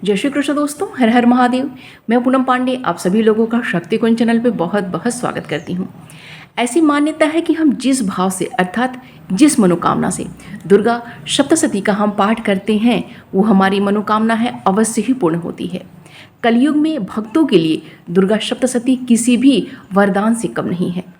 जय श्री कृष्ण दोस्तों, हर हर महादेव। मैं पूनम पांडे आप सभी लोगों का शक्ति कुंज चैनल पे बहुत बहुत स्वागत करती हूँ। ऐसी मान्यता है कि हम जिस भाव से अर्थात जिस मनोकामना से दुर्गा सप्तशती का हम पाठ करते हैं वो हमारी मनोकामना है अवश्य ही पूर्ण होती है। कलयुग में भक्तों के लिए दुर्गा सप्तशती किसी भी वरदान से कम नहीं है।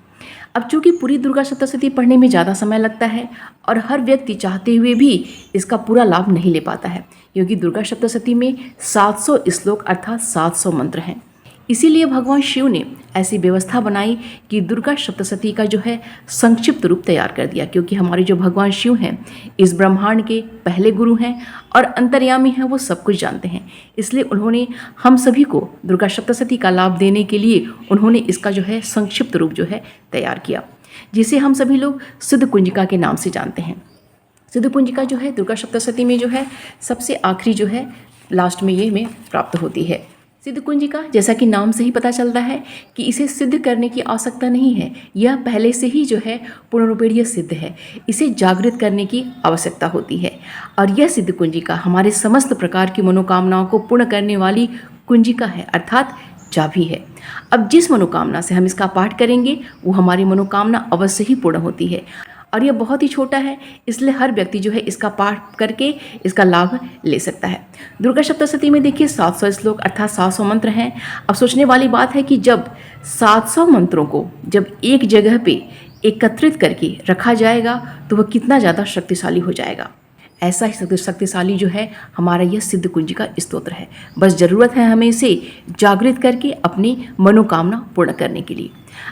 अब चूंकि पूरी दुर्गा सप्तशती पढ़ने में ज़्यादा समय लगता है और हर व्यक्ति चाहते हुए भी इसका पूरा लाभ नहीं ले पाता है, क्योंकि दुर्गा सप्तशती में 700 श्लोक अर्थात 700 मंत्र हैं। इसीलिए भगवान शिव ने ऐसी व्यवस्था बनाई कि दुर्गा सप्तशती का जो है संक्षिप्त रूप तैयार कर दिया, क्योंकि हमारे जो भगवान शिव हैं इस ब्रह्मांड के पहले गुरु हैं और अंतर्यामी हैं, वो सब कुछ जानते हैं। इसलिए उन्होंने हम सभी को दुर्गा सप्तशती का लाभ देने के लिए उन्होंने इसका जो है संक्षिप्त रूप जो है तैयार किया, जिसे हम सभी लोग सिद्ध कुंजिका के नाम से जानते हैं। सिद्ध कुंजिका जो है दुर्गा सप्तशती में जो है सबसे आखिरी जो है लास्ट में ये हमें प्राप्त होती है। सिद्ध कुंजिका जैसा कि नाम से ही पता चलता है कि इसे सिद्ध करने की आवश्यकता नहीं है, यह पहले से ही जो है पूर्ण रूपेण सिद्ध है। इसे जागृत करने की आवश्यकता होती है और यह सिद्ध कुंजिका हमारे समस्त प्रकार की मनोकामनाओं को पूर्ण करने वाली कुंजिका है अर्थात चाबी है। अब जिस मनोकामना से हम इसका पाठ करेंगे वो हमारी मनोकामना अवश्य ही पूर्ण होती है और यह बहुत ही छोटा है, इसलिए हर व्यक्ति जो है इसका पाठ करके इसका लाभ ले सकता है। दुर्गा सप्तशती में देखिए 700 श्लोक अर्थात 700 मंत्र हैं। अब सोचने वाली बात है कि जब 700 मंत्रों को जब एक जगह पे एकत्रित करके रखा जाएगा तो वह कितना ज़्यादा शक्तिशाली हो जाएगा। ऐसा ही शक्तिशाली जो है हमारा यह सिद्ध कुंजिका स्तोत्र है। बस ज़रूरत है हमें इसे जागृत करके अपनी मनोकामना पूर्ण करने के लिए।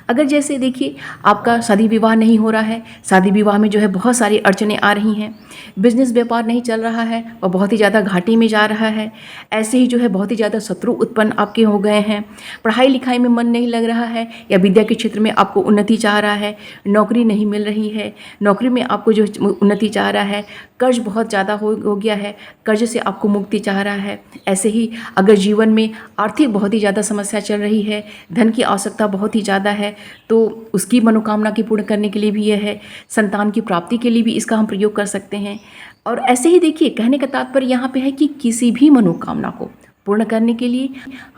अगर जैसे देखिए आपका शादी विवाह नहीं हो रहा है, शादी विवाह में जो है बहुत सारी अड़चनें आ रही हैं, बिजनेस व्यापार नहीं चल रहा है और बहुत ही ज़्यादा घाटे में जा रहा है, ऐसे ही जो है बहुत ही ज़्यादा शत्रु उत्पन्न आपके हो गए हैं, पढ़ाई लिखाई में मन नहीं लग रहा है या विद्या के क्षेत्र में आपको उन्नति चाह रहा है, नौकरी नहीं मिल रही है, नौकरी में आपको जो उन्नति चाह रहा है, कर्ज बहुत ज़्यादा हो गया है, कर्ज से आपको मुक्ति चाह रहा है, ऐसे ही अगर जीवन में आर्थिक बहुत ही ज़्यादा समस्या चल रही है, धन की आवश्यकता बहुत ही ज़्यादा है तो उसकी मनोकामना की पूर्ण करने के लिए भी यह है, संतान की प्राप्ति के लिए भी इसका हम प्रयोग कर सकते हैं। और ऐसे ही देखिए कहने का तात्पर्य यहाँ पे है कि किसी भी मनोकामना को पूर्ण करने के लिए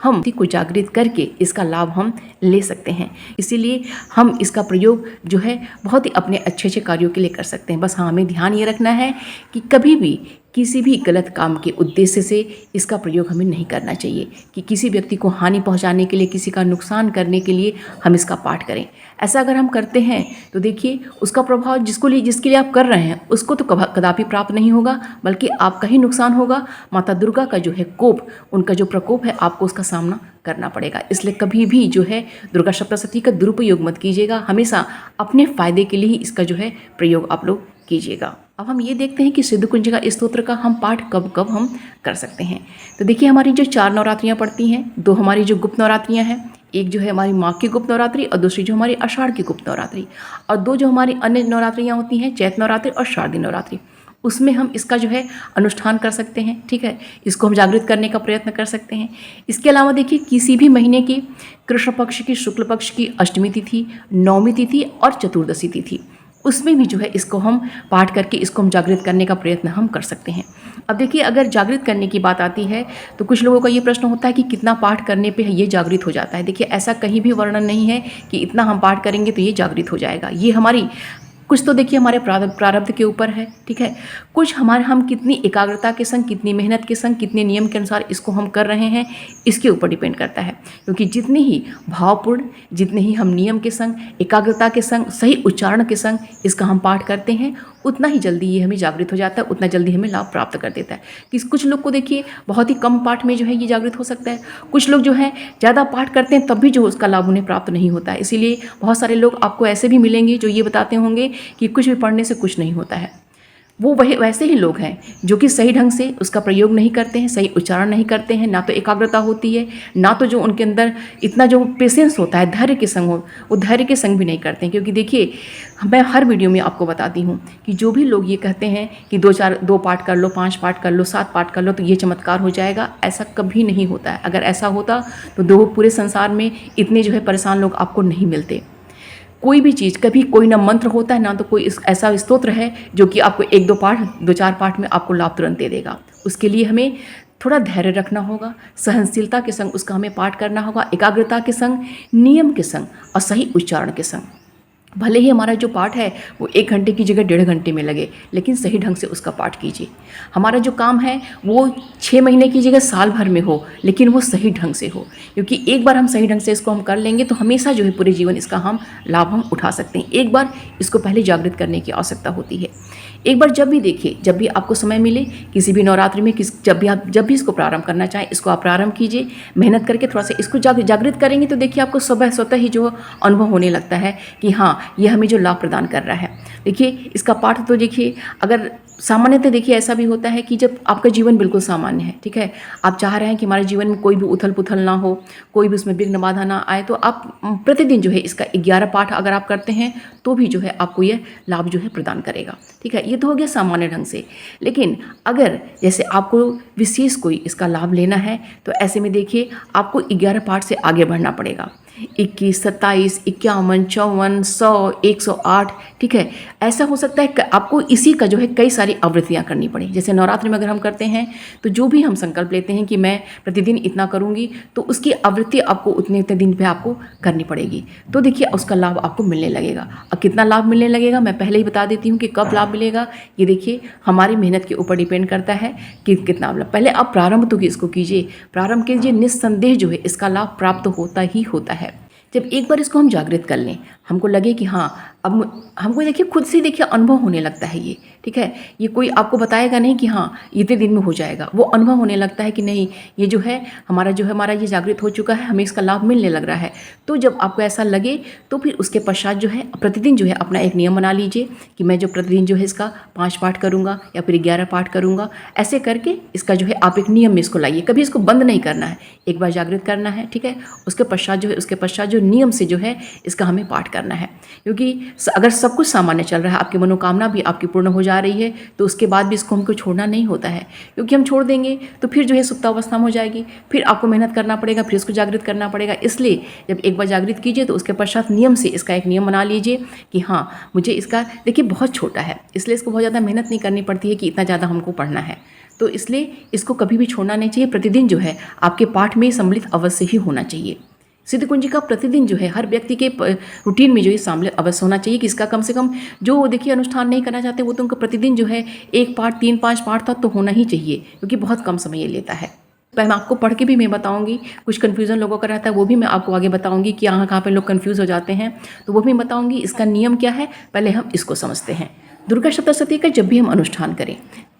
हम को जागृत करके इसका लाभ हम ले सकते हैं। इसीलिए हम इसका प्रयोग जो है बहुत ही अपने अच्छे अच्छे कार्यों के लिए कर सकते हैं। बस हाँ, हमें ध्यान ये रखना है कि कभी भी किसी भी गलत काम के उद्देश्य से इसका प्रयोग हमें नहीं करना चाहिए कि किसी व्यक्ति को हानि पहुंचाने के लिए, किसी का नुकसान करने के लिए हम इसका पाठ करें। ऐसा अगर हम करते हैं तो देखिए उसका प्रभाव जिसके लिए आप कर रहे हैं उसको तो कदापि प्राप्त नहीं होगा, बल्कि आपका ही नुकसान होगा। माता दुर्गा का जो है कोप, उनका जो प्रकोप है, आपको उसका सामना करना पड़ेगा। इसलिए कभी भी जो है दुर्गा सप्तशती का दुरुपयोग मत कीजिएगा, हमेशा अपने फ़ायदे के लिए ही इसका जो है प्रयोग आप लोग कीजिएगा। अब हम ये देखते हैं कि सिद्ध कुंजिका स्तोत्र का हम पाठ कब कब हम कर सकते हैं। तो देखिए हमारी जो 4 नवरात्रियाँ पड़ती हैं, 2 हमारी जो गुप्त नवरात्रियाँ हैं, एक जो है हमारी माघ की गुप्त नवरात्रि और दूसरी जो हमारी आषाढ़ की गुप्त नवरात्रि, और 2 जो हमारी अन्य नवरात्रियाँ होती हैं, चैत्र नवरात्रि और शारदीय नवरात्रि, उसमें हम इसका जो है अनुष्ठान कर सकते हैं। ठीक है, इसको हम जागृत करने का प्रयत्न कर सकते हैं। इसके अलावा देखिए किसी भी महीने की कृष्ण पक्ष की, शुक्ल पक्ष की अष्टमी तिथि, नवमी तिथि और चतुर्दशी तिथि, उसमें भी जो है इसको हम पाठ करके इसको हम जागृत करने का प्रयत्न हम कर सकते हैं। अब देखिए अगर जागृत करने की बात आती है तो कुछ लोगों का ये प्रश्न होता है कि कितना पाठ करने पे ये जागृत हो जाता है। देखिए ऐसा कहीं भी वर्णन नहीं है कि इतना हम पाठ करेंगे तो ये जागृत हो जाएगा। ये हमारी कुछ तो देखिए हमारे प्रारब्ध के ऊपर है। ठीक है, कुछ हम कितनी एकाग्रता के संग, कितनी मेहनत के संग, कितने नियम के अनुसार इसको हम कर रहे हैं, इसके ऊपर डिपेंड करता है। क्योंकि जितने ही भावपूर्ण, जितने ही हम नियम के संग, एकाग्रता के संग, सही उच्चारण के संग इसका हम पाठ करते हैं, उतना ही जल्दी ये हमें जागृत हो जाता है, उतना जल्दी हमें लाभ प्राप्त कर देता है। कि कुछ लोग को देखिए बहुत ही कम पाठ में जो है ये जागृत हो सकता है, कुछ लोग जो है ज़्यादा पाठ करते हैं तब भी जो उसका लाभ उन्हें प्राप्त नहीं होता है। इसीलिए बहुत सारे लोग आपको ऐसे भी मिलेंगे जो ये बताते होंगे कि कुछ भी पढ़ने से कुछ नहीं होता है। वो वैसे ही लोग हैं जो कि सही ढंग से उसका प्रयोग नहीं करते हैं, सही उच्चारण नहीं करते हैं, ना तो एकाग्रता होती है, ना तो जो उनके अंदर इतना जो पेशेंस होता है, धैर्य के संग हो, वो धैर्य के संग भी नहीं करते हैं। क्योंकि देखिए मैं हर वीडियो में आपको बताती हूँ कि जो भी लोग ये कहते हैं कि 2 पाठ कर लो, 5 पाठ कर लो, 7 पाठ कर लो तो ये चमत्कार हो जाएगा, ऐसा कभी नहीं होता है। अगर ऐसा होता तो पूरे संसार में इतने जो है परेशान लोग आपको नहीं मिलते। कोई भी चीज़, कभी कोई ना मंत्र होता है ना तो कोई ऐसा स्तोत्र है जो कि आपको 1-2 पाठ, 2-4 पाठ में आपको लाभ तुरंत दे देगा। उसके लिए हमें थोड़ा धैर्य रखना होगा, सहनशीलता के संग उसका हमें पाठ करना होगा, एकाग्रता के संग, नियम के संग और सही उच्चारण के संग। भले ही हमारा जो पाठ है वो 1 घंटे की जगह 1.5 घंटे में लगे, लेकिन सही ढंग से उसका पाठ कीजिए। हमारा जो काम है वो 6 महीने की जगह साल भर में हो, लेकिन वो सही ढंग से हो, क्योंकि एक बार हम सही ढंग से इसको हम कर लेंगे तो हमेशा जो है पूरे जीवन इसका हम लाभ हम उठा सकते हैं। एक बार इसको पहले जागृत करने की आवश्यकता होती है। एक बार जब भी देखिए, जब भी आपको समय मिले, किसी भी नवरात्रि में जब भी इसको प्रारंभ करना चाहें, इसको आप प्रारंभ कीजिए। मेहनत करके थोड़ा सा इसको जागृत करेंगे तो देखिए आपको स्वतः ही जो अनुभव होने लगता है कि हाँ, ये हमें जो लाभ प्रदान कर रहा है। देखिए इसका पाठ तो देखिए, अगर सामान्यतः देखिए ऐसा भी होता है कि जब आपका जीवन बिल्कुल सामान्य है, ठीक है, आप चाह रहे हैं कि हमारे जीवन में कोई भी उथल पुथल ना हो, कोई भी उसमें विघ्न बाधा ना आए, तो आप प्रतिदिन जो है इसका 11 पाठ अगर आप करते हैं तो भी जो है आपको यह लाभ जो है प्रदान करेगा। ठीक है, ये तो हो गया सामान्य ढंग से। लेकिन अगर जैसे आपको विशेष कोई इसका लाभ लेना है तो ऐसे में देखिए आपको 11 पाठ से आगे बढ़ना पड़ेगा। 21, 27, 51, 54, 100, 108, ठीक है, ऐसा हो सकता है आपको इसी का जो है कई सारी आवृत्तियाँ करनी पड़े। जैसे नवरात्रि में अगर हम करते हैं तो जो भी हम संकल्प लेते हैं कि मैं प्रतिदिन इतना करूँगी, तो उसकी आवृत्ति आपको उतने दिन पे आपको करनी पड़ेगी। तो देखिए उसका लाभ आपको मिलने लगेगा। अब कितना लाभ मिलने लगेगा मैं पहले ही बता देती हूँ कि कब लाभ मिलेगा। ये देखिए हमारी मेहनत के ऊपर डिपेंड करता है कि कितना लाभ। पहले आप प्रारंभ तो इसको कीजिए, प्रारंभ कीजिए, निस्संदेह जो है इसका लाभ प्राप्त होता ही होता है। जब एक बार इसको हम जागृत कर लें, हमको लगे कि हाँ अब हमको देखिए खुद से देखिए अनुभव होने लगता है ये, ठीक है, ये कोई आपको बताएगा नहीं कि हाँ इतने दिन में हो जाएगा, वो अनुभव होने लगता है कि नहीं ये जो है हमारा ये जागृत हो चुका है, हमें इसका लाभ मिलने लग रहा है। तो जब आपको ऐसा लगे तो फिर उसके पश्चात जो है प्रतिदिन जो है अपना एक नियम बना लीजिए कि मैं जो प्रतिदिन जो है इसका 5 पाठ करूँगा या फिर 11 पाठ करूँगा। ऐसे करके इसका जो है आप एक नियम में इसको लाइए, कभी इसको बंद नहीं करना है, एक बार जागृत करना है, ठीक है, उसके पश्चात जो नियम से जो है इसका हमें पाठ करना है। क्योंकि अगर सब कुछ सामान्य चल रहा है, आपकी मनोकामना भी आपकी पूर्ण हो जा रही है, तो उसके बाद भी इसको हमको छोड़ना नहीं होता है, क्योंकि हम छोड़ देंगे तो फिर जो है सुप्तावस्था में हो जाएगी, फिर आपको मेहनत करना पड़ेगा, फिर इसको जागृत करना पड़ेगा। इसलिए जब एक बार जागृत कीजिए तो उसके पश्चात नियम से इसका एक नियम बना लीजिए कि हाँ मुझे इसका देखिए बहुत छोटा है, इसलिए इसको बहुत ज़्यादा मेहनत नहीं करनी पड़ती है कि इतना ज़्यादा हमको पढ़ना है, तो इसलिए इसको कभी भी छोड़ना नहीं चाहिए। प्रतिदिन जो है आपके पाठ में सम्मिलित अवश्य ही होना चाहिए। सिद्ध कुंजिका प्रतिदिन जो है हर व्यक्ति के रूटीन में जो है शामिल अवश्य होना चाहिए कि इसका कम से कम जो देखिए अनुष्ठान नहीं करना चाहते वो तो उनको प्रतिदिन जो है 1 पाठ 3-5 पाठ तक तो होना ही चाहिए, क्योंकि बहुत कम समय ये लेता है। मैं आपको पढ़ के भी मैं बताऊंगी, कुछ कन्फ्यूज़न लोगों का रहता है वो भी मैं आपको आगे बताऊंगी कि यहाँ कहाँ पे लोग कन्फ्यूज़ हो जाते हैं, तो वो भी बताऊंगी। इसका नियम क्या है पहले हम इसको समझते हैं। दुर्गा सप्तशती का जब भी हम अनुष्ठान करें,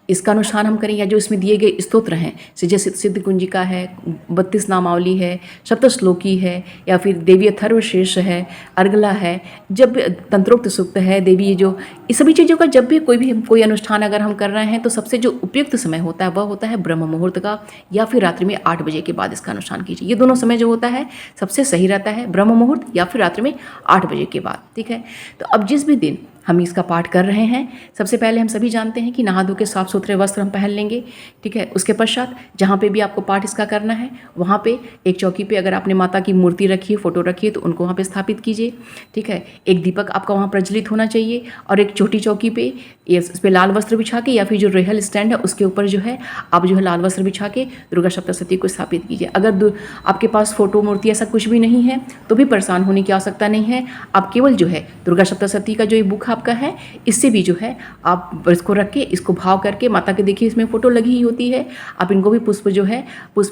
इसका अनुष्ठान हम करें या जो इसमें दिए गए स्तोत्र हैं, जैसे सिद्ध कुंजिका है, 32 नामावली है, सप्तश्लोकी है, या फिर देवी अथर्वशीर्ष है, अर्गला है, जब तंत्रोक्त सूक्त है, देवी जो इस सभी चीज़ों का जब भी कोई अनुष्ठान अगर हम कर रहे हैं तो सबसे जो उपयुक्त समय होता है वह होता है ब्रह्म मुहूर्त का, या फिर रात्रि में 8 बजे के बाद इसका अनुष्ठान कीजिए। ये दोनों समय जो होता है सबसे सही रहता है, ब्रह्म मुहूर्त या फिर रात्रि में 8 बजे के बाद, ठीक है। तो अब जिस भी दिन हम इसका पाठ कर रहे हैं, सबसे पहले हम सभी जानते हैं कि नहा धो के साफ सुथरे वस्त्र हम पहन लेंगे, ठीक है। उसके पश्चात जहाँ पे भी आपको पाठ इसका करना है वहाँ पे एक चौकी पे अगर आपने माता की मूर्ति रखी है, फोटो रखी है, तो उनको वहाँ पे स्थापित कीजिए, ठीक है। एक दीपक आपका वहाँ प्रज्वलित होना चाहिए और एक छोटी चौकी पे इस पर लाल वस्त्र बिछा के या फिर जो रेहल स्टैंड है उसके ऊपर जो है आप जो है लाल वस्त्र बिछा के दुर्गा सप्तशती को स्थापित कीजिए। अगर आपके पास फोटो मूर्ति ऐसा कुछ भी नहीं है तो भी परेशान होने की आवश्यकता नहीं है। आप केवल जो है दुर्गा सप्तशती का जो ये बुक आपका है इससे भी जो है आप इसको रख के इसको भाव करके माता के देखिए इसमें फोटो लगी ही होती है, आप इनको भी पुष्प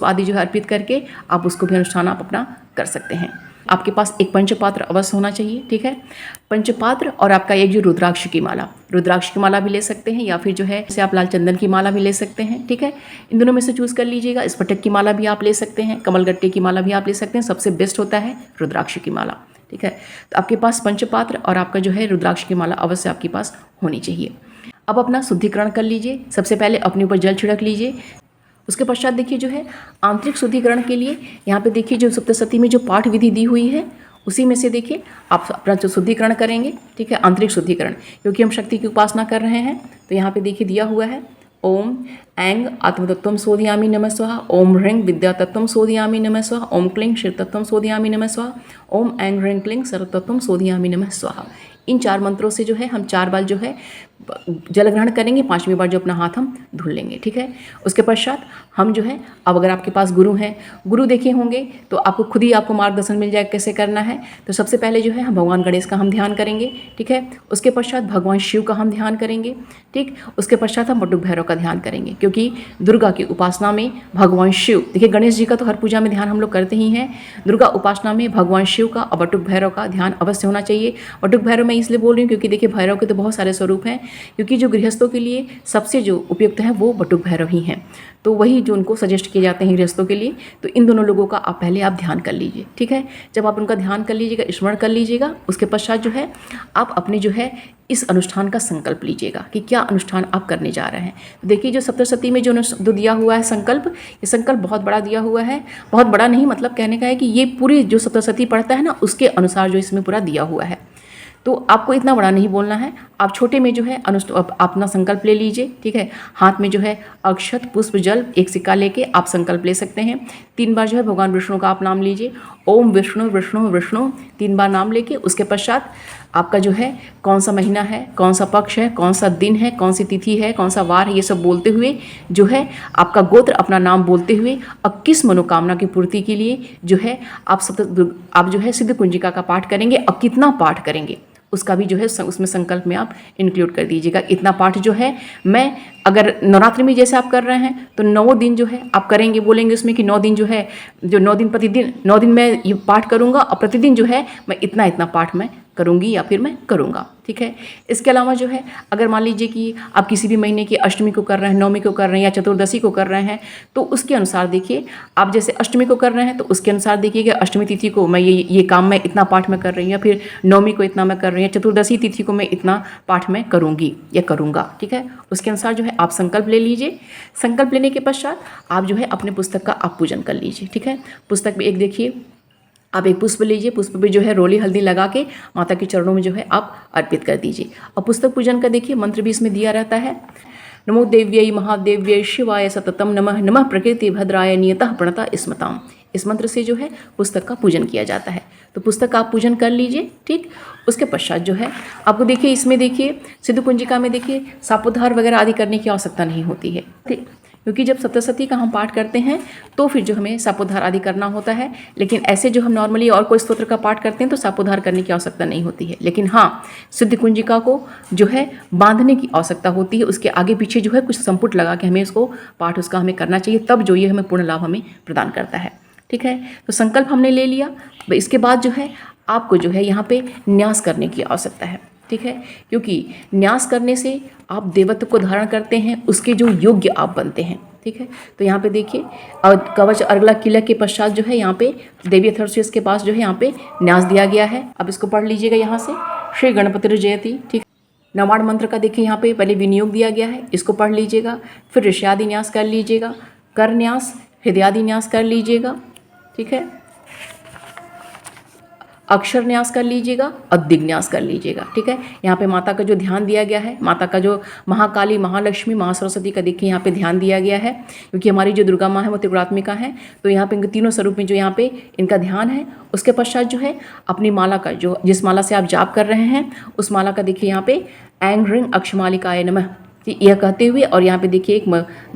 आदि जो है अर्पित करके आप उसको भी अनुष्ठान आप अपना कर सकते हैं। आपके पास एक पंचपात्र अवश्य होना चाहिए, ठीक है। पंचपात्र और आपका एक जो रुद्राक्ष की माला भी ले सकते हैं, या फिर जो है जैसे आप लाल चंदन की माला भी ले सकते हैं, ठीक है। इन दोनों में से चूज़ कर लीजिएगा। स्फटिक की माला भी आप ले सकते हैं, कमलगट्टे की माला भी आप ले सकते हैं, सबसे बेस्ट होता है रुद्राक्ष की माला, ठीक है। तो आपके पास पंचपात्र और आपका जो है रुद्राक्ष की माला अवश्य आपके पास होनी चाहिए। अब अपना शुद्धिकरण कर लीजिए। सबसे पहले अपने ऊपर जल छिड़क लीजिए। उसके पश्चात देखिए जो है आंतरिक शुद्धिकरण के लिए यहाँ पे देखिए जो सप्तशती में जो पाठ विधि दी हुई है उसी में से देखिए आप अपना जो शुद्धिकरण करेंगे, ठीक है, आंतरिक शुद्धिकरण, क्योंकि हम शक्ति की उपासना कर रहे हैं। तो यहाँ पे देखिए दिया हुआ है ओम ऐंग आत्मतत्वम सोधियामि नमः स्वाहा, ओम ह्रीं विद्यातत्वम सोधियामि नमः स्वाहा, ओम क्लीं क्षीरतत्वम सोधियामि नमः स्वाहा, ओम ऐंग ह्रीं क्लीं सर्वतत्वम सोधियामि नमः स्वाहा। इन 4 मंत्रों से जो है हम 4 बार जो है जल ग्रहण करेंगे, 5वीं बार जो अपना हाथ हम धुल लेंगे। ठीक है, उसके पश्चात हम जो है, अब अगर आपके पास गुरु हैं, गुरु देखे होंगे तो आपको खुद ही आपको मार्गदर्शन मिल जाएगा कैसे करना है। तो सबसे पहले जो है हम भगवान गणेश का हम ध्यान करेंगे। ठीक है, उसके पश्चात भगवान शिव का हम ध्यान करेंगे। ठीक, उसके पश्चात हम बटुक भैरव का ध्यान करेंगे, क्योंकि दुर्गा की उपासना में भगवान शिव, देखिए गणेश जी का तो हर पूजा में ध्यान हम लोग करते ही हैं, दुर्गा उपासना में भगवान शिव का और बटुक भैरव का ध्यान अवश्य होना चाहिए। बटुक भैरव मैं इसलिए बोल रही हूँ क्योंकि देखिए भैरव के तो बहुत सारे स्वरूप हैं, क्योंकि जो गृहस्थों के लिए सबसे जो उपयुक्त है वो बटुक भैरव ही हैं, तो वही जो उनको सजेस्ट किए जाते हैं गृहस्थों के लिए। तो इन दोनों लोगों का आप पहले आप ध्यान कर लीजिए। ठीक है, जब आप उनका ध्यान कर लीजिएगा, स्मरण कर लीजिएगा, उसके पश्चात जो है आप अपने जो है इस अनुष्ठान का संकल्प लीजिएगा कि क्या अनुष्ठान आप करने जा रहे हैं। तो देखिए जो सप्तशती में जो दिया हुआ है संकल्प, ये संकल्प बहुत बड़ा दिया हुआ है। बहुत बड़ा नहीं, मतलब कहने का है कि ये पूरी जो सप्तशती पढ़ता है ना, उसके अनुसार जो इसमें पूरा दिया हुआ है। तो आपको इतना बड़ा नहीं बोलना है, आप छोटे में जो है अपना संकल्प ले लीजिए। ठीक है, हाथ में जो है अक्षत, पुष्प, जल, एक सिक्का लेके आप संकल्प ले सकते हैं। 3 बार जो है भगवान विष्णु का आप नाम लीजिए, ओम विष्णु विष्णु विष्णु 3 बार नाम लेके उसके पश्चात आपका जो है कौन सा महीना है, कौन सा पक्ष है, कौन सा दिन है, कौन सी तिथि है, कौन सा वार है, ये सब बोलते हुए जो है आपका गोत्र, अपना नाम बोलते हुए अब किस मनोकामना की पूर्ति के लिए जो है आप जो है सिद्ध कुंजिका का पाठ करेंगे। अब कितना पाठ करेंगे उसका भी जो है उसमें संकल्प में आप इंक्लूड कर दीजिएगा। इतना पाठ जो है मैं अगर नवरात्रि में जैसे आप कर रहे हैं तो 9 दिन जो है आप करेंगे, बोलेंगे उसमें कि 9 दिन जो है, जो 9 दिन प्रतिदिन 9 दिन मैं ये पाठ करूँगा और प्रतिदिन जो है मैं इतना इतना पाठ मैं करूँगी या फिर मैं करूँगा। ठीक है, इसके अलावा जो है अगर मान लीजिए कि आप किसी भी महीने की अष्टमी को कर रहे हैं, नवमी को कर रहे हैं या चतुर्दशी को कर रहे हैं, तो उसके अनुसार देखिए आप जैसे अष्टमी को कर रहे हैं तो उसके अनुसार देखिए कि अष्टमी तिथि को मैं ये काम मैं इतना पाठ में कर रही हूँ, या फिर नवमी को इतना मैं कर रही हूँ, चतुर्दशी तिथि को मैं इतना पाठ में करूँगी या करूँगा। ठीक है, उसके अनुसार जो है आप संकल्प ले लीजिए। संकल्प लेने के पश्चात आप जो है अपने पुस्तक का आप पूजन कर लीजिए। ठीक है, पुस्तक में एक देखिए आप एक पुष्प लीजिए, पुष्प पे जो है रोली हल्दी लगा के माता के चरणों में जो है आप अर्पित कर दीजिए। और पुस्तक पूजन का देखिए मंत्र भी इसमें दिया रहता है, नमो देव्यै महादेव्यै शिवाय सततम नमः, नमः प्रकृति भद्राय नियतः प्रणता स्मताम। इस मंत्र से जो है पुस्तक का पूजन किया जाता है। तो पुस्तक का आप पूजन कर लीजिए। ठीक, उसके पश्चात जो है आपको देखिए इसमें देखिए सिद्ध कुंजिका में देखिए सापोद्धार वगैरह आदि करने की आवश्यकता नहीं होती है। ठीक, क्योंकि जब सप्तशती का हम पाठ करते हैं तो फिर जो हमें सापोद्धार आदि करना होता है, लेकिन ऐसे जो हम नॉर्मली और कोई स्तोत्र का पाठ करते हैं तो सापोद्धार करने की आवश्यकता नहीं होती है। लेकिन हाँ, सिद्ध कुंजिका को जो है बांधने की आवश्यकता होती है, उसके आगे पीछे जो है कुछ संपुट लगा के हमें इसको पाठ उसका हमें करना चाहिए, तब जो ये हमें पूर्ण लाभ हमें प्रदान करता है। ठीक है, तो संकल्प हमने ले लिया। इसके बाद जो है आपको जो है यहाँ पे न्यास करने की आवश्यकता है। ठीक है, क्योंकि न्यास करने से आप देवत्व को धारण करते हैं, उसके जो योग्य आप बनते हैं। ठीक है, तो यहाँ पे देखिए कवच अर्गला किलक के पश्चात जो है यहाँ पे देवी अथर्वशीष के पास जो है यहाँ पे न्यास दिया गया है। अब इसको पढ़ लीजिएगा यहाँ से, श्री गणपति जयति। ठीक, नवाण मंत्र का देखिए यहाँ पे पहले विनियोग दिया गया है, इसको पढ़ लीजिएगा। फिर ऋष्यादि न्यास कर लीजिएगा, कर न्यास, हृदयादि न्यास कर लीजिएगा। ठीक है, अक्षर न्यास कर लीजिएगा और दिग्न्यास कर लीजिएगा। ठीक है, यहाँ पे माता का जो ध्यान दिया गया है, माता का जो महाकाली, महालक्ष्मी, महासरस्वती का देखिए यहाँ पे ध्यान दिया गया है, क्योंकि हमारी जो दुर्गा माँ है वो त्रिगुणात्मिका है। तो यहाँ पे इनके तीनों स्वरूप में जो यहाँ पे इनका ध्यान है। उसके पश्चात जो है अपनी माला का जो जिस माला से आप जाप कर रहे हैं उस माला का देखिए यहाँ पे ऐं ह्रीं अक्षमालिकाय नमः यह कहते हुए, और यहाँ पे देखिए एक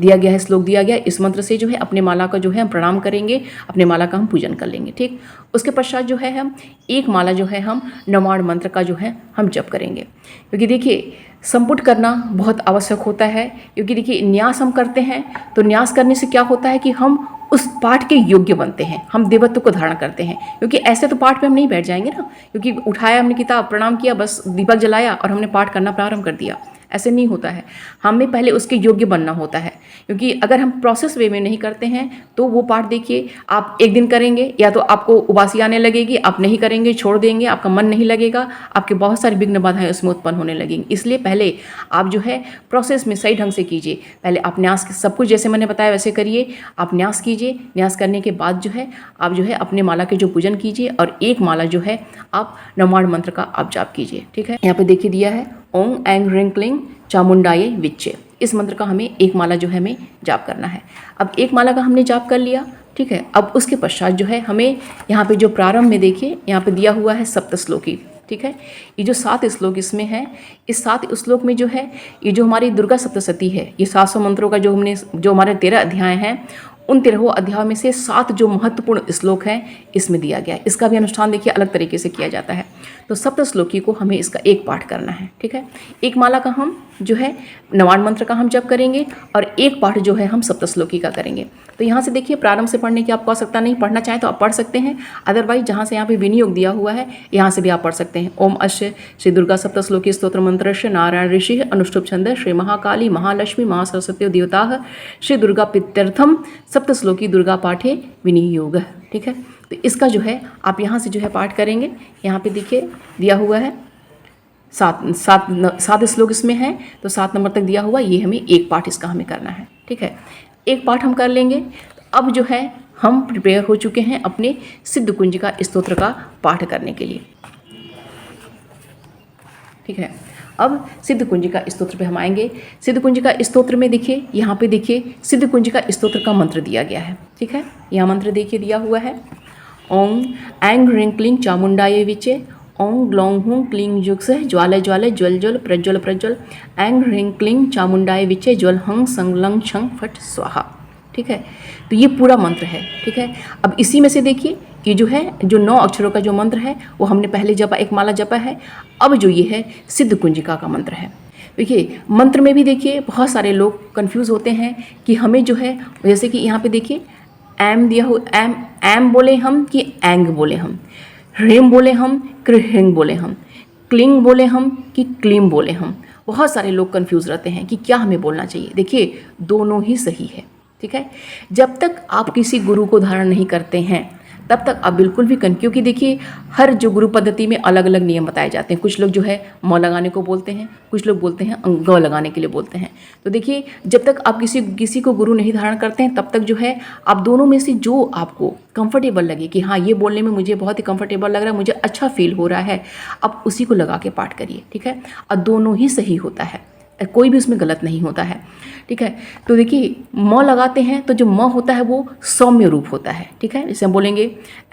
दिया गया है, श्लोक दिया गया, इस मंत्र से जो है अपने माला का जो है हम प्रणाम करेंगे, अपने माला का हम पूजन कर लेंगे। ठीक, उसके पश्चात जो है हम एक माला जो है हम नवाण मंत्र का जो है हम जप करेंगे, क्योंकि देखिए संपुट करना बहुत आवश्यक होता है। क्योंकि देखिए न्यास हम करते हैं तो न्यास करने से क्या होता है कि हम उस पाठ के योग्य बनते हैं, हम देवत्व को धारण करते हैं। क्योंकि ऐसे तो पाठ में हम नहीं बैठ जाएंगे ना, क्योंकि उठाया हमने किताब, प्रणाम किया, बस दीपक जलाया और हमने पाठ करना प्रारंभ कर दिया, ऐसे नहीं होता है। हमें पहले उसके योग्य बनना होता है, क्योंकि अगर हम प्रोसेस वे में नहीं करते हैं तो वो पाठ देखिए आप एक दिन करेंगे या तो आपको उबासी आने लगेगी, आप नहीं करेंगे, छोड़ देंगे, आपका मन नहीं लगेगा, आपके बहुत सारी विघ्न बाधाएं उसमें उत्पन्न होने लगेंगी। इसलिए पहले आप जो है प्रोसेस में सही ढंग से कीजिए। पहले आप न्यास सब कुछ जैसे मैंने बताया वैसे करिए, आप न्यास कीजिए। न्यास करने के बाद जो है आप जो है अपने माला के जो पूजन कीजिए और एक माला जो है आप नवाण मंत्र का आप जाप कीजिए। ठीक है, यहाँ पे देखिए दिया है ओम ऐं ह्रीं क्लीं चामुंडायै विच्चे। इस मंत्र का हमें एक माला जो है हमें जाप करना है। अब एक माला का हमने जाप कर लिया। ठीक है, अब उसके पश्चात जो है हमें यहाँ पे जो प्रारंभ में देखिए यहाँ पे दिया हुआ है सप्तश्लोकी, ठीक है। ये जो 7 श्लोक इसमें है, इस 7 श्लोक में जो है ये जो हमारी दुर्गा सप्तशती है, ये 700 मंत्रों का जो हमारे 13 अध्याय हैं, उन 13 अध्याय में से 7 जो महत्वपूर्ण श्लोक हैं इसमें दिया गया है। इसका भी अनुष्ठान देखिए अलग तरीके से किया जाता है। तो सप्त श्लोकी को हमें इसका एक पाठ करना है, ठीक है। एक माला का हम जो है नवान मंत्र का हम जप करेंगे और एक पाठ जो है हम सप्त श्लोकी का करेंगे। तो यहाँ से देखिए प्रारंभ से पढ़ने की आपको आवश्यकता नहीं, पढ़ना चाहें तो आप पढ़ सकते हैं, अदरवाइज जहाँ से यहाँ पे विनियोग दिया हुआ है यहाँ से भी आप पढ़ सकते हैं। ओम अश्य श्री दुर्गा सप्त श्लोकी स्तोत्र मंत्रस्य नारायण ऋषि अनुष्टुप छंद श्री महाकाली महालक्ष्मी महासरस्वती देवता श्री दुर्गा पित्यर्थम सप्त श्लोकी दुर्गा पाठे विनियोग, ठीक है। तो इसका जो है आप यहाँ से जो है पाठ करेंगे। यहाँ पे देखिए दिया हुआ है 7 श्लोक इसमें है, तो 7 नंबर तक दिया हुआ, ये हमें एक पाठ इसका हमें करना है, ठीक है। एक पाठ हम कर लेंगे। अब जो है हम प्रिपेयर हो चुके हैं अपने सिद्ध कुंजिका स्तोत्र का पाठ करने के लिए, ठीक है। अब सिद्ध कुंजिका स्तोत्र पे हम आएंगे। सिद्ध कुंजिका स्तोत्र में देखिए यहाँ पे देखिए सिद्ध कुंजिका स्तोत्र का मंत्र दिया गया है, ठीक है। यह मंत्र देखिए दिया हुआ है ओम ऐं ह्रीं क्लीं चामुंडाय विचे ओं ग्लौं हूं क्लीं जुक्स ज्वालय ज्वालय ज्वल ज्वल प्रज्वल प्रज्वल ऐं ह्रीं क्लीं चामुंडाय विचे ज्वल हंग संग लंग छंग फट स्वाहा, ठीक है। तो ये पूरा मंत्र है, ठीक है। अब इसी में से देखिए ये जो है जो 9 अक्षरों का जो मंत्र है वो हमने पहले जपा, एक माला जपा है। अब जो ये है सिद्ध कुंजिका का मंत्र है। देखिए मंत्र में भी देखिए बहुत सारे लोग कंफ्यूज होते हैं कि हमें जो है, जैसे कि यहाँ पे देखिए एम दिया हो, एम बोले हम कि एंग बोले हम, ह्रीम बोले हम क्रिहिंग बोले हम, क्लिंग बोले हम कि क्लीम बोले हम। बहुत सारे लोग कंफ्यूज रहते हैं कि क्या हमें बोलना चाहिए। देखिए दोनों ही सही है, ठीक है। जब तक आप किसी गुरु को धारण नहीं करते हैं तब तक आप बिल्कुल भी क्योंकि देखिए हर जो गुरु पद्धति में अलग अलग नियम बताए जाते हैं। कुछ लोग जो है म लगाने को बोलते हैं, कुछ लोग बोलते हैं ग लगाने के लिए बोलते हैं। तो देखिए जब तक आप किसी को गुरु नहीं धारण करते हैं तब तक जो है आप दोनों में से जो आपको कंफर्टेबल लगे कि हाँ ये बोलने में मुझे बहुत ही कंफर्टेबल लग रहा है, मुझे अच्छा फील हो रहा है, आप उसी को लगा के पाठ करिए, ठीक है। और दोनों ही सही होता है, कोई भी उसमें गलत नहीं होता है, ठीक है। तो देखिए म लगाते हैं तो जो म होता है वो सौम्य रूप होता है, ठीक है। जैसे हम बोलेंगे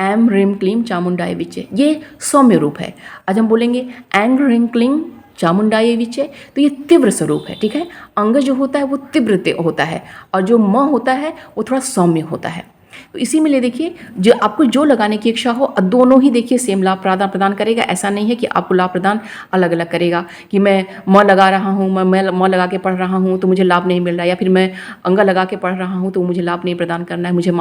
एम ह्रीं क्लीं चामुंडाय विचे, ये सौम्य रूप है। आज हम बोलेंगे एंग ह्रीं क्लीं चामुंडाय विचे, तो ये तीव्र स्वरूप है, ठीक है। अंग जो होता है वो तीव्र होता है और जो म होता है वो थोड़ा सौम्य होता है। तो इसी में ले देखिए जो आपको जो लगाने की इच्छा हो, दोनों ही देखिए सेम लाभ प्रदान करेगा। ऐसा नहीं है कि आपको लाभ प्रदान अलग अलग करेगा कि मैं म लगा रहा हूँ, मैं म लगा के पढ़ रहा हूँ तो मुझे लाभ नहीं मिल रहा है, या फिर मैं अंग लगा के पढ़ रहा हूँ तो मुझे लाभ नहीं प्रदान करना है, मुझे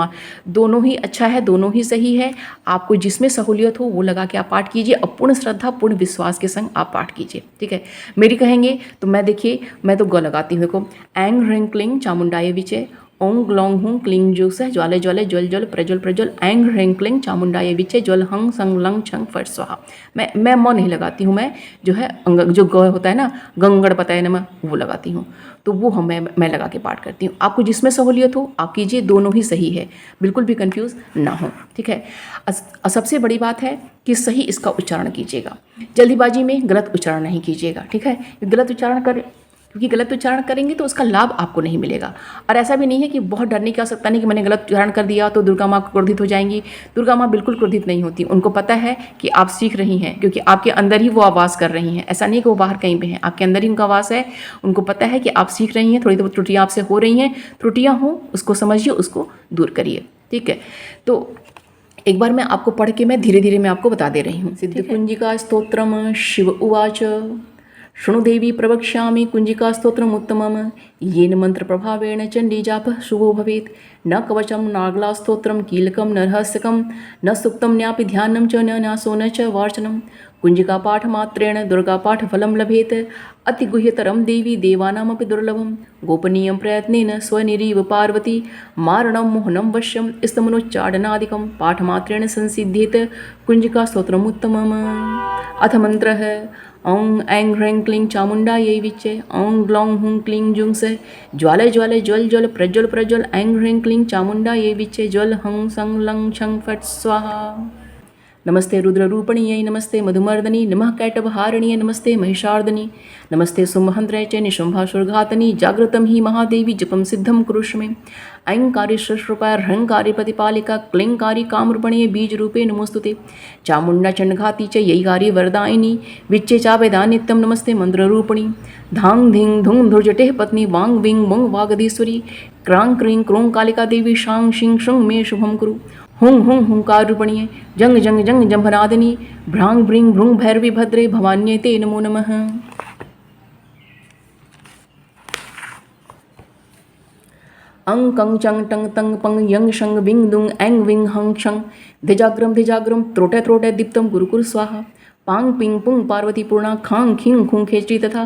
दोनों ही अच्छा है, दोनों ही सही है। आपको जिसमें सहूलियत हो वो लगा के आप पाठ कीजिए और पूर्ण श्रद्धा पूर्ण विश्वास के संग आप पाठ कीजिए, ठीक है। मेरी कहेंगे तो मैं देखिए मैं तो ग लगाती हूँ। देखो एंग ह्रीं क्लीं चामुंडाय विचे ओं ग्लौं हूं क्लीं जुक्स ज्वालय ज्वालय ज्वल ज्वल प्रज्वल प्रज्वल ऐं ह्रीं क्लीं चामुंडाय विचे ज्वल हंग संग लंग छंग फट स्वाहा। मैं म नहीं लगाती हूँ, मैं जो है अंग जो ग होता है ना, गंगड़ पता है ना, मैं वो लगाती हूँ। तो वो मैं लगा के पाठ करती हूँ। आपको जिसमें सहूलियत हो आप कीजिए, दोनों ही सही है, बिल्कुल भी कंफ्यूज ना हो, ठीक है। सबसे बड़ी बात है कि सही इसका उच्चारण कीजिएगा, जल्दीबाजी में गलत उच्चारण नहीं कीजिएगा, ठीक है। क्योंकि गलत उच्चारण करेंगे तो उसका लाभ आपको नहीं मिलेगा। और ऐसा भी नहीं है कि बहुत डरने की आवश्यकता नहीं कि मैंने गलत उच्चारण कर दिया तो दुर्गा माँ क्रोधित हो जाएंगी। दुर्गा माँ बिल्कुल क्रोधित नहीं होती, उनको पता है कि आप सीख रही हैं, क्योंकि आपके अंदर ही वो आवाज़ कर रही हैं। ऐसा नहीं कि वो बाहर कहीं पे हैं, आपके अंदर ही उनका आवाज़ है। उनको पता है कि आप सीख रही हैं, थोड़ी बहुत त्रुटियाँ आपसे हो रही हैं, त्रुटियाँ हों उसको समझिए, उसको दूर करिए, ठीक है। तो एक बार मैं आपको पढ़ के मैं धीरे धीरे मैं आपको बता दे रही हूँ। सिद्ध कुंजिका स्तोत्रम शिव उवाच शृणु देवी प्रवक्ष्यामि कुंजिका स्तोत्रम उत्तमम येन मंत्र प्रभावेण चंडी जापः शुभो भवेत् न कवचम नागला स्तोत्रम कीलकम न रहस्यकम न सुप्तम न्यापि ध्यानं च न न्यासो न च वार्चनम कुंजिका पाठ मात्रेण दुर्गा पाठ फलं लभेत अति गुह्यतरम देवी देवानामपि दुर्लभम गोपनीयं प्रयत्नेन स्वनिरीव पार्वती मारणं मोहनं वश्यं स्तमनोच्चाडनादिकं पाठमात्रेण संसिध्येत कुंजिका स्तोत्रम उत्तमम। अथ मंत्रः ओं ऐं ह्रीं क्लीं चामुंडायै विचे ओं ग्लौं हूं क्लीं जुंस ज्वालय ज्वालय ज्वल ज्वल प्रज्वल प्रज्वल ऐं ह्रीं क्लीं चामुंडायै विचे ज्वल हं सं लं छं फट् स्वाहा। नमस्ते रुद्ररूपणीयै नमस्ते मधुमर्दनी नमः कैटभहारिण्यै नमस्ते महिषार्दनी नमस्ते सुमहंत्रै च निशुम्भासुरघातनी जागृतं हि महादेवी जपं सिद्धं कुरुष्व मे ऐंकारी सृष्टरूपाय ह्रंकारी प्रतिपालिका क्लिंकारी कामरूपिणी बीज रूपे नमोस्तुते चामुंडा चंडघाती च यैकारी वरदायिनी विच्चे चावेदा नित्यम नमस्ते मंत्ररूपिणी धांग धिंग धुंग धुर्जटेः पत्नी वांग विंग मुंग वागधीश्वरी क्रांग क्रीं क्रों कालिका देवी शांग शिंग शुंग मे शुभम कुरु हुंग हुंग हुंकार रूपणीय जंग जंग जंग जंभनादिनी भ्रांग भ्रीं भ्रूं भैरवी भद्रे भवान्ये ते नमो नमः। अंग कंग चंग टंग तंग पंग यंग शंग विंग दुंग एंग विंग हंग शंग धिजाग्रम त्रोटे त्रोटे दीप्तम गुरुकुर स्वाहा पांग पिंग पुंग पार्वती पूर्णा खांग खिंग खुंग खेचरी तथा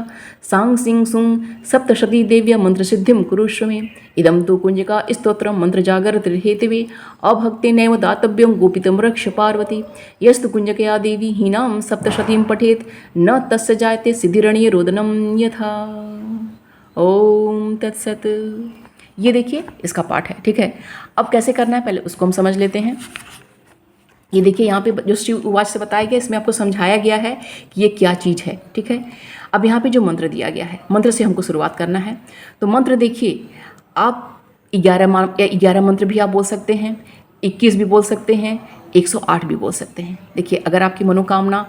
सांग सिंग सुंग सप्तशती देव्य मंत्र सिद्धिम कुरुष्व मे इदम तो कुंजिका स्तोत्र मंत्र जागृत हेतवे अभक्ते नैव दातव्यम गोपितम रक्ष पार्वती यस्तु कुंजकया देवी हीनाम सप्तशतीम पठेत न तस्य जायते सिद्धिरणीय रोदनम यथा। ओम तत्सत। ये देखिए इसका पाठ है, ठीक है। अब कैसे करना है पहले उसको हम समझ लेते हैं। ये देखिए यहाँ पे जो श्री उवाच से बताया गया, इसमें आपको समझाया गया है कि ये क्या चीज़ है, ठीक है। अब यहाँ पे जो मंत्र दिया गया है, मंत्र से हमको शुरुआत करना है। तो मंत्र देखिए, आप 11 मंत्र भी आप बोल सकते हैं, 21 भी बोल सकते हैं, 108 भी बोल सकते हैं। देखिए अगर आपकी मनोकामना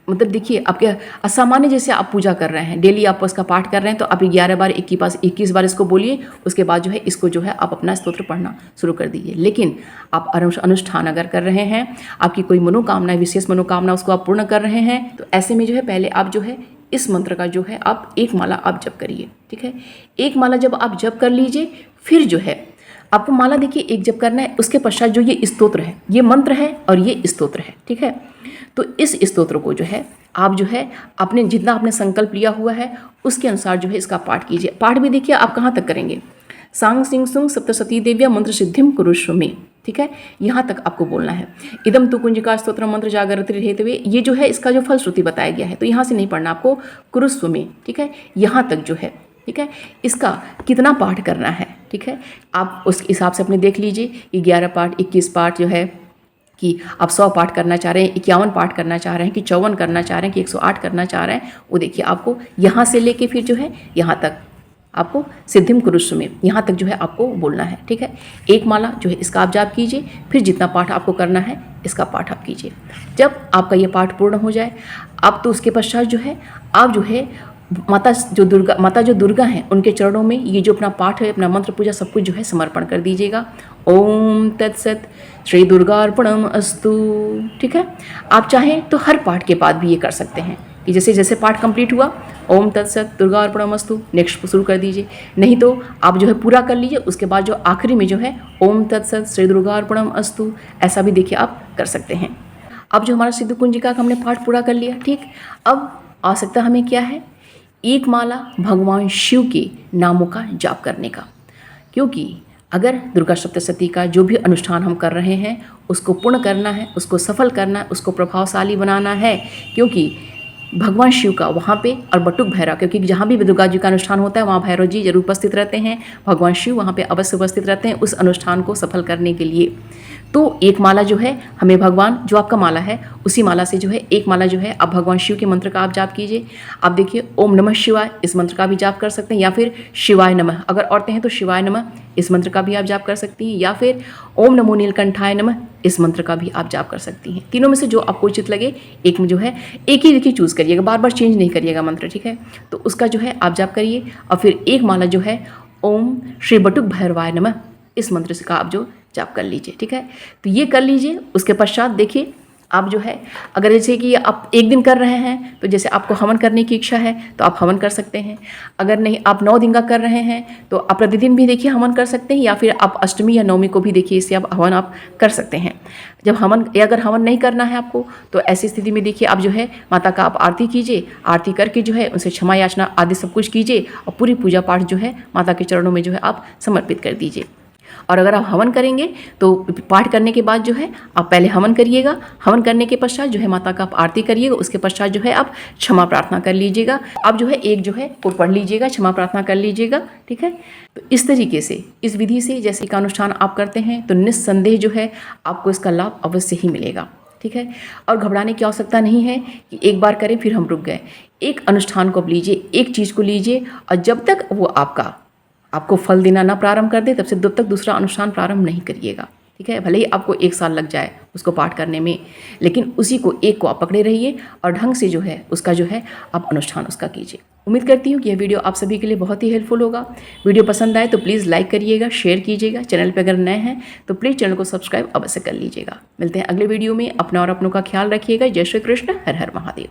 मतलब देखिए आपके असामान्य जैसे आप पूजा कर रहे हैं, डेली आप उसका पाठ कर रहे हैं, तो आप 11 बार 21 बार इसको बोलिए। उसके बाद जो है इसको जो है आप अपना स्तोत्र पढ़ना शुरू कर दीजिए। लेकिन आप अनुष्ठान अगर कर रहे हैं, आपकी कोई मनोकामना विशेष मनोकामना उसको आप पूर्ण कर रहे हैं, तो ऐसे में जो है पहले आप जो है इस मंत्र का जो है आप एक माला आप जप करिए, ठीक है। एक माला जब आप जप कर लीजिए, फिर जो है आपको माला देखिए एक जप करना है। उसके पश्चात जो ये स्तोत्र है, ये मंत्र है और ये स्तोत्र है, ठीक है। तो इस स्तोत्र को जो है आप जो है आपने जितना आपने संकल्प लिया हुआ है उसके अनुसार जो है इसका पाठ कीजिए। पाठ भी देखिए आप कहाँ तक करेंगे, सांग सिंग सुंग सप्तशती देव्या मंत्र सिद्धिम कुरुष्व मे, ठीक है। यहाँ तक आपको बोलना है। इदम तु कुंजिका स्तोत्र मंत्र जागृत हेतवे, ये जो है इसका जो फलश्रुति बताया गया है, तो यहाँ से नहीं पढ़ना आपको, कुरुष्व में, ठीक है। यहाँ तक जो है, ठीक है। इसका कितना पाठ करना है, ठीक है, आप उस हिसाब से अपने देख लीजिए। 11 पाठ 21 पाठ जो है कि आप 100 पाठ करना चाह रहे हैं, 51 पाठ करना चाह रहे हैं, कि 54 करना चाह रहे हैं, कि 108 करना चाह रहे हैं, वो देखिए आपको यहाँ से लेके फिर जो है यहाँ तक आपको सिद्धिम कुरुष्व में यहाँ तक जो है आपको बोलना है, ठीक है। एक माला जो है इसका आप जाप कीजिए, फिर जितना पाठ आपको करना है इसका पाठ आप कीजिए। जब आपका ये पाठ पूर्ण हो जाए, आप तो उसके पश्चात जो है आप जो है माता जो दुर्गा हैं उनके चरणों में ये जो अपना पाठ है, अपना मंत्र पूजा सब कुछ जो है समर्पण कर दीजिएगा। ओम तत्सत श्री दुर्गार्पणम अस्तु, ठीक है। आप चाहें तो हर पाठ के बाद भी ये कर सकते हैं कि जैसे जैसे पाठ कंप्लीट हुआ ओम तत्सत दुर्गार्पणम अस्तु नेक्स्ट शुरू कर दीजिए। नहीं तो आप जो है पूरा कर लीजिए, उसके बाद जो आखिरी में जो है ओम तत्सत श्री दुर्गार्पणम अस्तु, ऐसा भी देखिए आप कर सकते हैं। अब जो हमारा सिद्ध कुंजिका का हमने पाठ पूरा कर लिया, ठीक। अब आवश्यकता हमें क्या है, एक माला भगवान शिव के नामों का जाप करने का। क्योंकि अगर दुर्गा सप्तशती का जो भी अनुष्ठान हम कर रहे हैं उसको पूर्ण करना है, उसको सफल करना है, उसको प्रभावशाली बनाना है, क्योंकि भगवान शिव का वहाँ पे और बटुक भैरव, क्योंकि जहाँ भी दुर्गा जी का अनुष्ठान होता है वहाँ भैरव जी जरूर उपस्थित रहते हैं, भगवान शिव वहाँ पे अवश्य उपस्थित रहते हैं उस अनुष्ठान को सफल करने के लिए। तो एक माला जो है हमें भगवान जो आपका माला है उसी माला से जो है एक माला जो है आप भगवान शिव के मंत्र का आप जाप कीजिए। आप देखिए ओम नमः शिवाय इस मंत्र का भी जाप कर सकते हैं, या फिर शिवाय नमः, अगर औरतें हैं तो शिवाय नमः इस मंत्र का भी आप जाप कर सकती हैं, या फिर ओम नमो नीलकंठाय नमः इस मंत्र का भी आप जाप कर सकती हैं। तीनों में से जो आपको उचित लगे एक में जो है एक ही देखिए चूज़ करिएगा, बार बार चेंज नहीं करिएगा मंत्र, ठीक है। तो उसका जो है आप जाप करिए। और फिर एक माला जो है ओम श्री बटुक भैरवाय नमः इस मंत्र से का आप जो जाप कर लीजिए, ठीक है। तो ये कर लीजिए। उसके पश्चात देखिए आप जो है अगर जैसे कि आप एक दिन कर रहे हैं तो जैसे आपको हवन करने की इच्छा है तो आप हवन कर सकते हैं। अगर नहीं आप 9 दिन का कर रहे हैं तो आप प्रतिदिन भी देखिए हवन कर सकते हैं, या फिर आप अष्टमी या नवमी को भी देखिए इससे आप हवन आप कर सकते हैं। जब हवन या अगर हवन नहीं करना है आपको तो ऐसी स्थिति में देखिए आप जो है माता का आप आरती कीजिए, आरती करके जो है उनसे क्षमा याचना आदि सब कुछ कीजिए और पूरी पूजा पाठ जो है माता के चरणों में जो है आप समर्पित कर दीजिए। और अगर आप हवन करेंगे तो पाठ करने के बाद जो है आप पहले हवन करिएगा, हवन करने के पश्चात जो है माता का आप आरती करिएगा, उसके पश्चात जो है आप क्षमा प्रार्थना कर लीजिएगा। आप जो है एक जो है वो पढ़ लीजिएगा, क्षमा प्रार्थना कर लीजिएगा, ठीक है। तो इस तरीके से इस विधि से जैसे का अनुष्ठान आप करते हैं तो निस्संदेह जो है आपको इसका लाभ अवश्य ही मिलेगा, ठीक है। और घबराने की आवश्यकता नहीं है कि एक बार करें फिर हम रुक गए। एक अनुष्ठान को लीजिए, एक चीज़ को लीजिए और जब तक वो आपका आपको फल देना ना प्रारंभ कर दे तब से तब तक दूसरा अनुष्ठान प्रारंभ नहीं करिएगा। ठीक है, भले ही आपको 1 साल लग जाए उसको पाठ करने में, लेकिन उसी को एक को आप पकड़े रहिए और ढंग से जो है उसका जो है आप अनुष्ठान उसका कीजिए। उम्मीद करती हूँ कि यह वीडियो आप सभी के लिए बहुत ही हेल्पफुल होगा। वीडियो पसंद आए तो प्लीज़ लाइक करिएगा, शेयर कीजिएगा। चैनल पर अगर नए हैं तो प्लीज़ चैनल को सब्सक्राइब अवश्य कर लीजिएगा। मिलते हैं अगले वीडियो में। अपना और अपनों का ख्याल रखिएगा। जय श्री कृष्ण। हर हर महादेव।